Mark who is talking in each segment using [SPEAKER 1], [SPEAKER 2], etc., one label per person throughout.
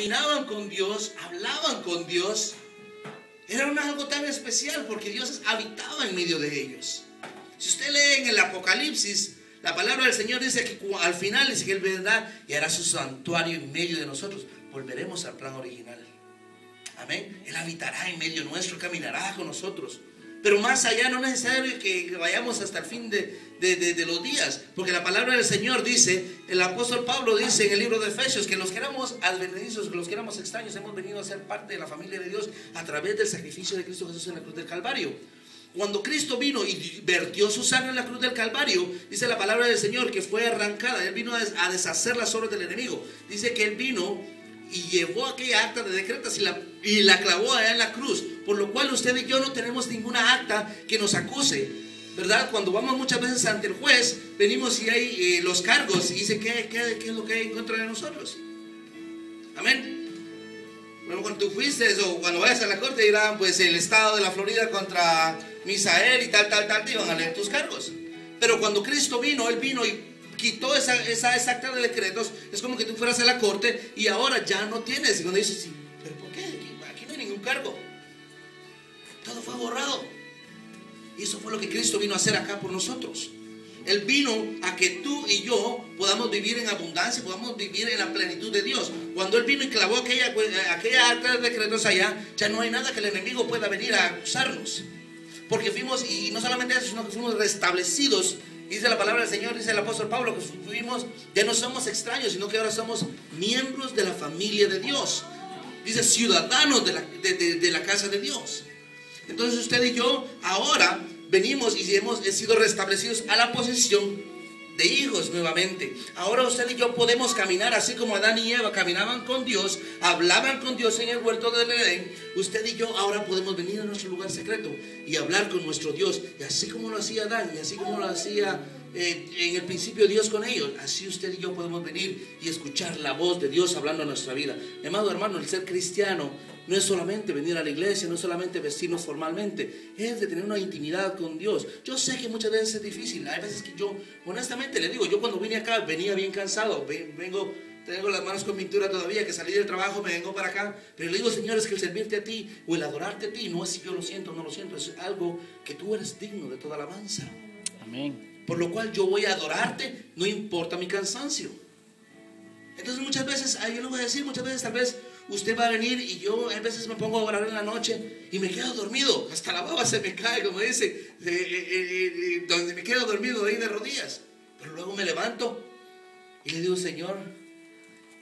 [SPEAKER 1] caminaban con Dios, hablaban con Dios. Era algo tan especial porque Dios habitaba en medio de ellos. Si usted lee en el Apocalipsis, la palabra del Señor dice que al final dice que Él vendrá y hará su santuario en medio de nosotros. Volveremos al plan original. Amén. Él habitará en medio nuestro, caminará con nosotros. Pero más allá no es necesario que vayamos hasta el fin de los días. Porque la palabra del Señor dice, el apóstol Pablo dice en el libro de Efesios, que los que éramos advenedizos, que los que éramos extraños, hemos venido a ser parte de la familia de Dios a través del sacrificio de Cristo Jesús en la cruz del Calvario. Cuando Cristo vino y vertió su sangre en la cruz del Calvario, dice la palabra del Señor que fue arrancada. Él vino a deshacer las obras del enemigo. Dice que Él vino y llevó aquella acta de decretos y la clavó allá en la cruz. Por lo cual usted y yo no tenemos ninguna acta que nos acuse, ¿verdad? Cuando vamos muchas veces ante el juez, venimos y hay los cargos y dice, ¿qué es lo que hay en contra de nosotros? Amén. Bueno, cuando tú fuiste o cuando vayas a la corte dirán, pues el estado de la Florida contra Misael y tal, te iban a leer tus cargos. Pero cuando Cristo vino, Él vino y quitó esa acta de decretos. Es como que tú fueras a la corte y ahora ya no tienes. Y cuando dices, sí, ¿pero por qué? Aquí no hay ningún cargo. Todo fue borrado. Y eso fue lo que Cristo vino a hacer acá por nosotros. Él vino a que tú y yo podamos vivir en abundancia, podamos vivir en la plenitud de Dios. Cuando Él vino y clavó aquella acta de decretos allá, ya no hay nada que el enemigo pueda venir a acusarnos. Porque fuimos, y no solamente eso, sino que fuimos restablecidos. Dice la palabra del Señor, dice el apóstol Pablo, que fuimos, ya no somos extraños, sino que ahora somos miembros de la familia de Dios. Dice ciudadanos de la casa de Dios. Entonces usted y yo ahora venimos y hemos sido restablecidos a la posición de hijos nuevamente. Ahora usted y yo podemos caminar así como Adán y Eva caminaban con Dios, hablaban con Dios en el huerto del Edén. Usted y yo ahora podemos venir a nuestro lugar secreto y hablar con nuestro Dios. Y así como lo hacía Adán y así como lo hacía en el principio Dios con ellos, así usted y yo podemos venir y escuchar la voz de Dios hablando a nuestra vida. Amado hermano, el ser cristiano no es solamente venir a la iglesia, no es solamente vestirnos formalmente, es de tener una intimidad con Dios. Yo sé que muchas veces es difícil. Hay veces que yo, honestamente le digo, yo cuando vine acá venía bien cansado, tengo las manos con pintura todavía, que salí del trabajo, me vengo para acá, pero le digo, Señor, es que el servirte a ti o el adorarte a ti no es si yo lo siento o no lo siento, es algo que tú eres digno de toda alabanza.
[SPEAKER 2] Amén.
[SPEAKER 1] Por lo cual yo voy a adorarte, no importa mi cansancio. Entonces muchas veces, yo le voy a decir, muchas veces tal vez usted va a venir y yo a veces me pongo a orar en la noche y me quedo dormido, hasta la baba se me cae, como dice, donde me quedo dormido ahí de rodillas. Pero luego me levanto y le digo, Señor,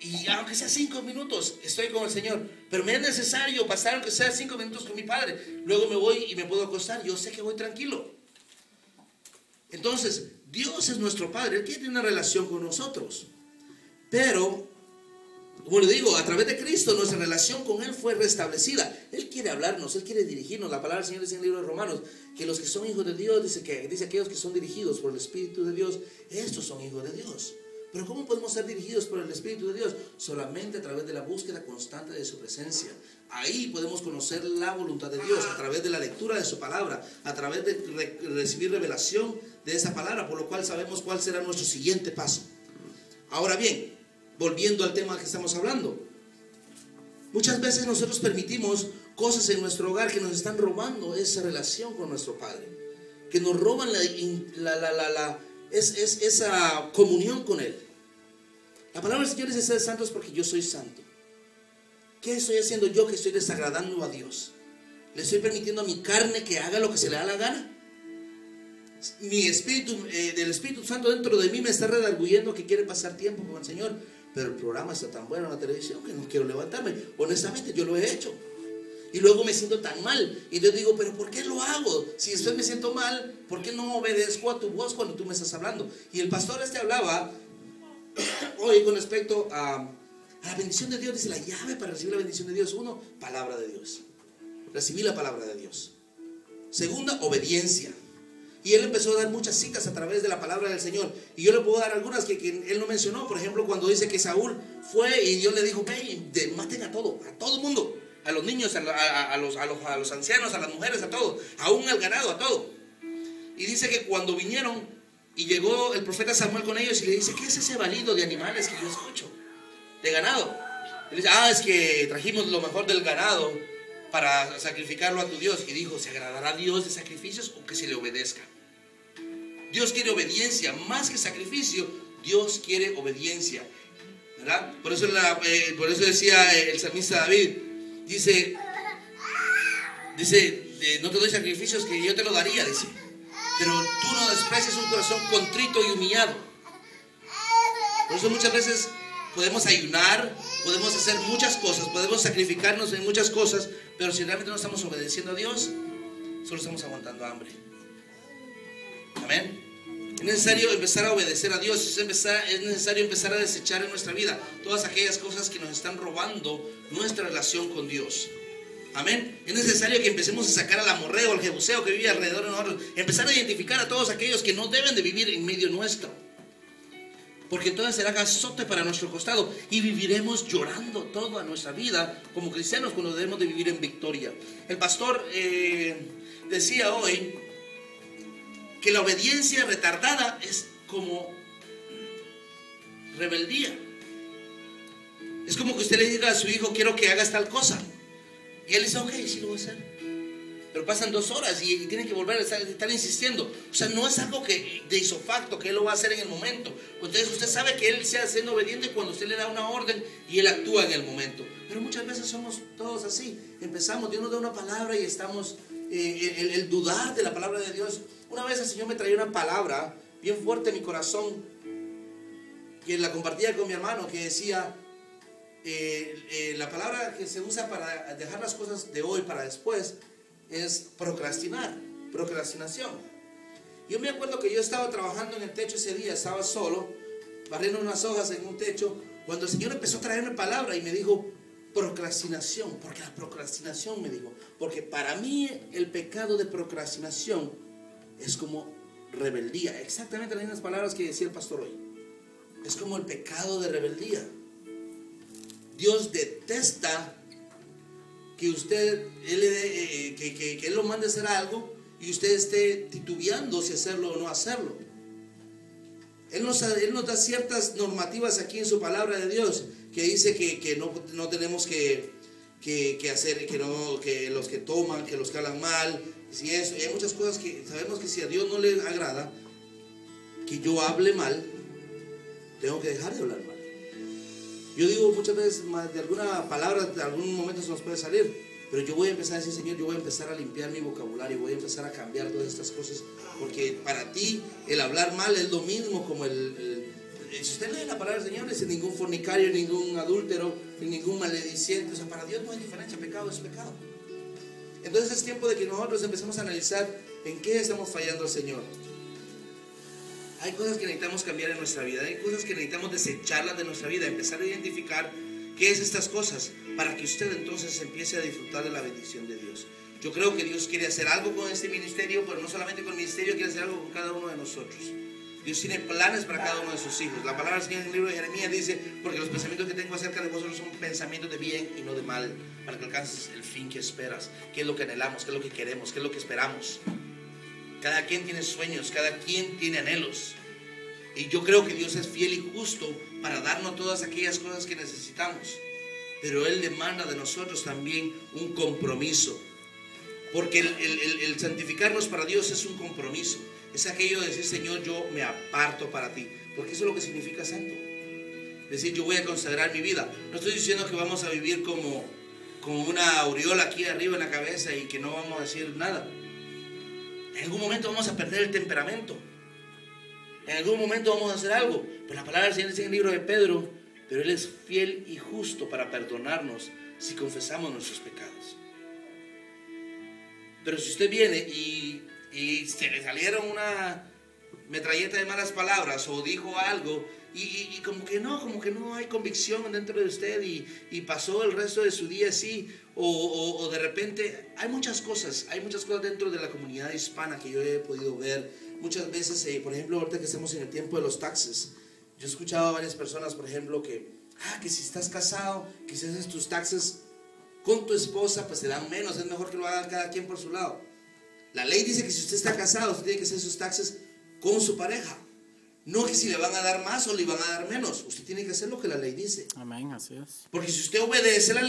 [SPEAKER 1] y aunque sea 5 minutos estoy con el Señor, pero me es necesario pasar aunque sea 5 minutos con mi Padre. Luego me voy y me puedo acostar, yo sé que voy tranquilo. Entonces Dios es nuestro Padre, Él tiene una relación con nosotros, pero como le digo, a través de Cristo nuestra relación con Él fue restablecida. Él quiere hablarnos, Él quiere dirigirnos. La palabra del Señor dice en el libro de Romanos que los que son hijos de Dios, dice aquellos que son dirigidos por el Espíritu de Dios, estos son hijos de Dios. Pero ¿cómo podemos ser dirigidos por el Espíritu de Dios? Solamente a través de la búsqueda constante de su presencia. Ahí podemos conocer la voluntad de Dios, a través de la lectura de su palabra, a través de recibir revelación de esa palabra, por lo cual sabemos cuál será nuestro siguiente paso. Ahora bien, volviendo al tema que estamos hablando, muchas veces nosotros permitimos cosas en nuestro hogar que nos están robando esa relación con nuestro Padre, que nos roban esa comunión con Él. La palabra del Señor dice: sed santos porque yo soy santo. ¿Qué estoy haciendo yo que estoy desagradando a Dios? ¿Le estoy permitiendo a mi carne que haga lo que se le da la gana? Mi espíritu, del Espíritu Santo dentro de mí me está redarguyendo que quiere pasar tiempo con el Señor, pero el programa está tan bueno en la televisión que no quiero levantarme. Honestamente yo lo he hecho y luego me siento tan mal y yo digo, pero ¿por qué lo hago? Si después me siento mal, ¿por qué no obedezco a tu voz cuando tú me estás hablando? Y el pastor hablaba hoy con respecto a la bendición de Dios. Dice: la llave para recibir la bendición de Dios, 1, palabra de Dios, recibir la palabra de Dios. 2, obediencia. Y él empezó a dar muchas citas a través de la palabra del Señor. Y yo le puedo dar algunas que él no mencionó. Por ejemplo, cuando dice que Saúl fue y Dios le dijo: maten a todo el mundo, a los niños, a los ancianos, a las mujeres, a todo, aún al ganado, a todo. Y dice que cuando vinieron y llegó el profeta Samuel con ellos y le dice: ¿qué es ese balido de animales que yo escucho? De ganado. Él dice, es que trajimos lo mejor del ganado para sacrificarlo a tu Dios. Y dijo, ¿se agradará a Dios de sacrificios o que se le obedezca? Dios quiere obediencia, más que sacrificio. Dios quiere obediencia, ¿verdad? Por eso decía el salmista David, dice, no te doy sacrificios que yo te lo daría, dice, pero tú no desprecias un corazón contrito y humillado. Por eso muchas veces podemos ayunar, podemos hacer muchas cosas, podemos sacrificarnos en muchas cosas, pero si realmente no estamos obedeciendo a Dios, solo estamos aguantando hambre. Amén. Es necesario empezar a obedecer a Dios. Es necesario empezar a desechar en nuestra vida todas aquellas cosas que nos están robando nuestra relación con Dios. Amén. Es necesario que empecemos a sacar al amorreo, al jebuseo que vive alrededor de nosotros. Empezar a identificar a todos aquellos que no deben de vivir en medio nuestro, porque entonces será azote para nuestro costado y viviremos llorando toda nuestra vida como cristianos, cuando debemos de vivir en victoria. El pastor decía hoy que la obediencia retardada es como rebeldía. Es como que usted le diga a su hijo, quiero que hagas tal cosa, y él dice, ok, sí lo voy a hacer, pero pasan 2 horas y tiene que volver a estar insistiendo. O sea, no es algo que de isofacto, que él lo va a hacer en el momento. Entonces usted sabe que él sea siendo obediente cuando usted le da una orden y él actúa en el momento. Pero muchas veces somos todos así. Empezamos, Dios nos da una palabra y estamos el dudar de la palabra de Dios. Una vez el Señor me traía una palabra bien fuerte en mi corazón, que la compartía con mi hermano, que decía, la palabra que se usa para dejar las cosas de hoy para después es procrastinación. Yo me acuerdo que yo estaba trabajando en el techo ese día, estaba solo, barriendo unas hojas en un techo, cuando el Señor empezó a traerme palabra y me dijo, procrastinación, porque la procrastinación, me dijo, porque para mí el pecado de procrastinación es como rebeldía, exactamente las mismas palabras que decía el pastor hoy. Es como el pecado de rebeldía. Dios detesta que Él lo mande a hacer algo y usted esté titubeando si hacerlo o no hacerlo. Él nos da ciertas normativas aquí en su palabra de Dios, que dice que no tenemos que hacer, que los que toman, que los que hablan mal, si eso, y hay muchas cosas que sabemos que si a Dios no le agrada que yo hable mal, tengo que dejar de hablar mal. Yo digo muchas veces, de alguna palabra, de algún momento se nos puede salir, pero yo voy a empezar a decir, Señor, yo voy a empezar a limpiar mi vocabulario, voy a empezar a cambiar todas estas cosas, porque para ti el hablar mal es lo mismo como si usted lee la palabra del Señor, no dice ningún fornicario, ningún adúltero, ningún malediciente. O sea, para Dios no hay diferencia, pecado es pecado. Entonces es tiempo de que nosotros empecemos a analizar en qué estamos fallando al Señor. Hay cosas que necesitamos cambiar en nuestra vida, hay cosas que necesitamos desecharlas de nuestra vida, empezar a identificar qué es estas cosas, para que usted entonces empiece a disfrutar de la bendición de Dios. Yo creo que Dios quiere hacer algo con este ministerio, pero no solamente con el ministerio, quiere hacer algo con cada uno de nosotros. Dios tiene planes para cada uno de sus hijos. La palabra del Señor en el libro de Jeremías dice, porque los pensamientos que tengo acerca de vosotros son pensamientos de bien y no de mal, para que alcances el fin que esperas. ¿Qué es lo que anhelamos? ¿Qué es lo que queremos? ¿Qué es lo que esperamos? Cada quien tiene sueños, cada quien tiene anhelos. Y yo creo que Dios es fiel y justo para darnos todas aquellas cosas que necesitamos. Pero Él demanda de nosotros también un compromiso. Porque el santificarnos para Dios es un compromiso. Es aquello de decir, Señor, yo me aparto para ti. Porque eso es lo que significa santo. Decir, yo voy a consagrar mi vida. No estoy diciendo que vamos a vivir como una aureola aquí arriba en la cabeza y que no vamos a decir nada. En algún momento vamos a perder el temperamento. En algún momento vamos a hacer algo. Pero la palabra del Señor dice en el libro de Pedro, pero Él es fiel y justo para perdonarnos si confesamos nuestros pecados. Pero si usted viene y se le salieron una metralleta de malas palabras o dijo algo y como que no hay convicción dentro de usted y pasó el resto de su día así, o de repente hay muchas cosas dentro de la comunidad hispana que yo he podido ver muchas veces. Por ejemplo, ahorita que estamos en el tiempo de los taxes, yo he escuchado a varias personas, por ejemplo, que si estás casado, que si haces tus taxes con tu esposa, pues te dan menos, es mejor que lo hagan cada quien por su lado. La ley dice que si usted está casado, usted tiene que hacer sus taxes con su pareja. No que si le van a dar más o le van a dar menos. Usted tiene que hacer lo que la ley dice.
[SPEAKER 2] Amén, así es.
[SPEAKER 1] Porque si usted obedece la ley,